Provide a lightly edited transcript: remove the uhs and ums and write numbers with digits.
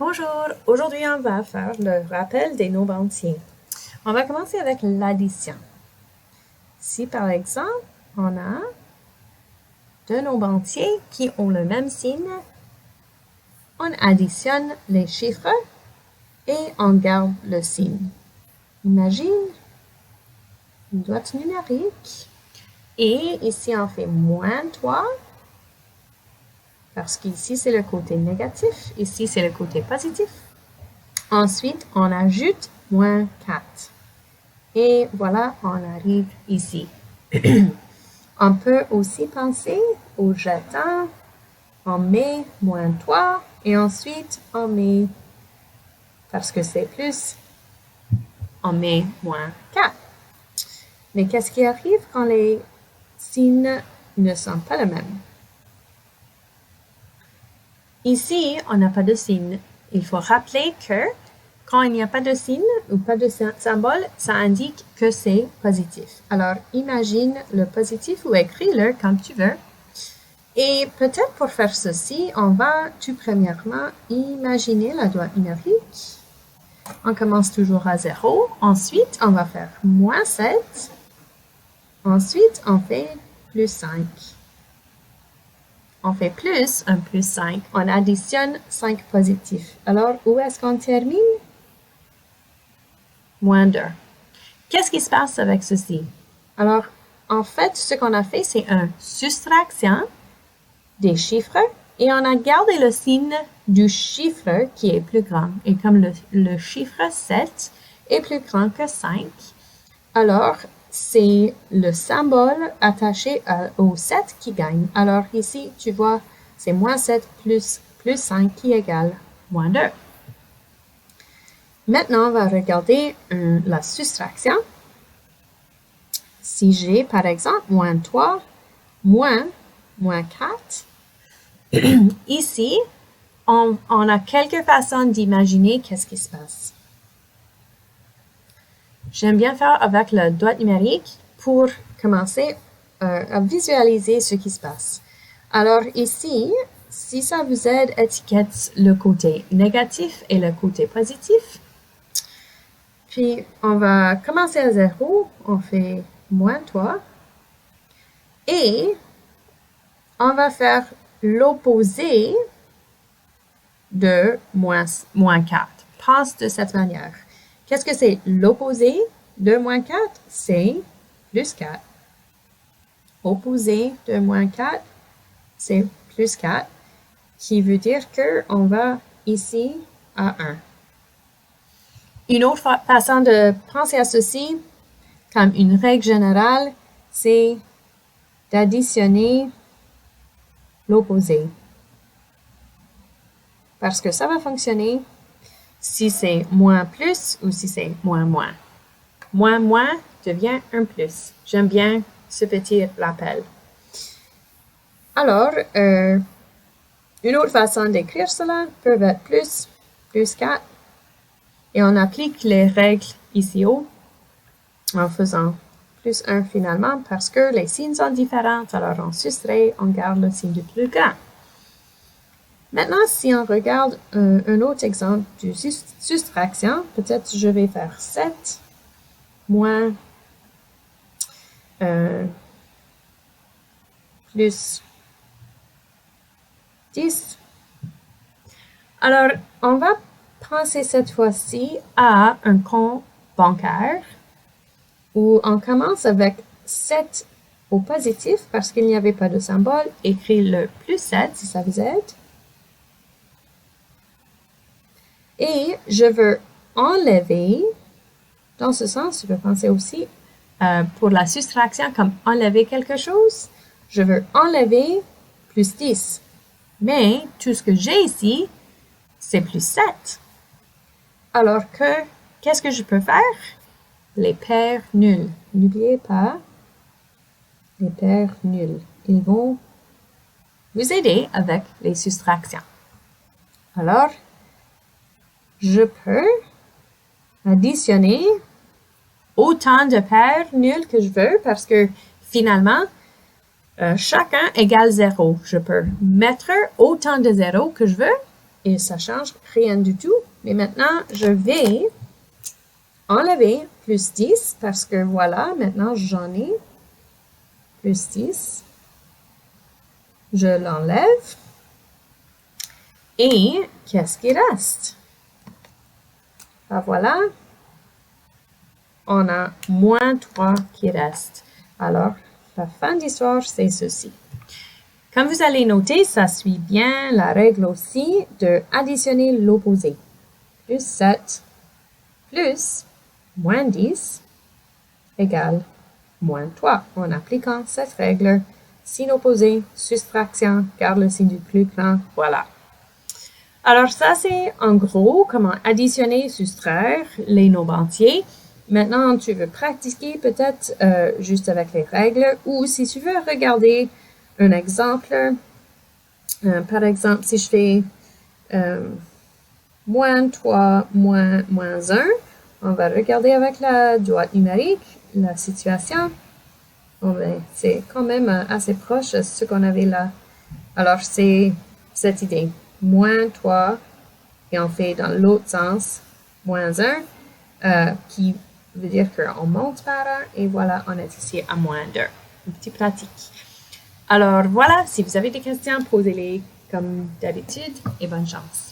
Bonjour, aujourd'hui on va faire le rappel des nombres entiers. On va commencer avec l'addition. Si par exemple, on a deux nombres entiers qui ont le même signe, on additionne les chiffres et on garde le signe. Imagine une boîte numérique et ici on fait moins 3 parce qu'ici c'est le côté négatif, ici c'est le côté positif. Ensuite, on ajoute moins 4. Et voilà, on arrive ici. On peut aussi penser au jeton. On met moins 3 et ensuite on met, parce que c'est plus, on met moins 4. Mais qu'est-ce qui arrive quand les signes ne sont pas les mêmes? Ici, on n'a pas de signe. Il faut rappeler que quand il n'y a pas de signe ou pas de symbole, ça indique que c'est positif. Alors, imagine le positif ou écris-le comme tu veux. Et peut-être pour faire ceci, on va tout premièrement imaginer la boîte numérique. On commence toujours à 0. Ensuite, on va faire moins 7. Ensuite, on fait plus 5. On fait plus 1 plus 5. On additionne 5 positifs. Alors, où est-ce qu'on termine? Moins 2. Qu'est-ce qui se passe avec ceci? Alors, en fait, ce qu'on a fait, c'est une soustraction des chiffres et on a gardé le signe du chiffre qui est plus grand. Et comme le chiffre 7 est plus grand que 5, alors c'est le symbole attaché au 7 qui gagne. Alors ici, tu vois, c'est moins 7 plus 5 qui égale moins 2. Maintenant, on va regarder la soustraction. Si j'ai, par exemple, moins 3, moins 4, ici, on a quelques façons d'imaginer qu'est-ce qui se passe. J'aime bien faire avec la boîte numérique pour commencer à visualiser ce qui se passe. Alors ici, si ça vous aide, étiquette le côté négatif et le côté positif. Puis, on va commencer à 0, on fait moins 3. Et on va faire l'opposé de moins 4. Pense de cette manière. Qu'est-ce que c'est l'opposé de moins 4? C'est plus 4. Opposé de moins 4, c'est plus 4, qui veut dire qu'on va ici à 1. Une autre façon de penser à ceci, comme une règle générale, c'est d'additionner l'opposé. Parce que ça va fonctionner si c'est moins plus ou si c'est moins moins. Moins moins devient un plus. J'aime bien ce petit rappel. Alors, une autre façon d'écrire cela peut être plus 4. Et on applique les règles ici haut en faisant plus 1 finalement parce que les signes sont différents. Alors, on soustrait, on garde le signe du plus grand. Maintenant, si on regarde un autre exemple de soustraction, peut-être je vais faire 7 moins plus 10. Alors, on va penser cette fois-ci à un compte bancaire où on commence avec 7 au positif parce qu'il n'y avait pas de symbole. Écris le plus 7 si ça vous aide. Et je veux enlever, dans ce sens, tu peux penser aussi pour la soustraction comme enlever quelque chose. Je veux enlever plus 10. Mais tout ce que j'ai ici, c'est plus 7. Alors qu'est-ce que je peux faire? Les paires nulles. N'oubliez pas, les paires nulles. Ils vont vous aider avec les soustractions. Alors, je peux additionner autant de paires nulles que je veux parce que finalement, chacun égale 0. Je peux mettre autant de 0 que je veux et ça change rien du tout. Mais maintenant, je vais enlever plus 10 parce que voilà, maintenant j'en ai plus 10. Je l'enlève. Et qu'est-ce qui reste? Ah, voilà. On a moins 3 qui reste. Alors, la fin d'histoire, c'est ceci. Comme vous allez noter, ça suit bien la règle aussi de additionner l'opposé. Plus 7 plus moins 10 égale moins 3. En appliquant cette règle, signe opposé, soustraction, garde le signe du plus grand, voilà. Alors ça, c'est en gros comment additionner, soustraire les nombres entiers. Maintenant, tu veux pratiquer peut-être juste avec les règles ou si tu veux regarder un exemple. Par exemple, si je fais moins 3 moins 1, on va regarder avec la droite numérique la situation. Bon, ben, c'est quand même assez proche de ce qu'on avait là. Alors, c'est cette idée. Moins 3, et on fait dans l'autre sens, moins 1, qui veut dire qu'on monte par 1, et voilà, on est ici à moins 2. Une petite pratique. Alors, voilà, si vous avez des questions, posez-les comme d'habitude, et bonne chance.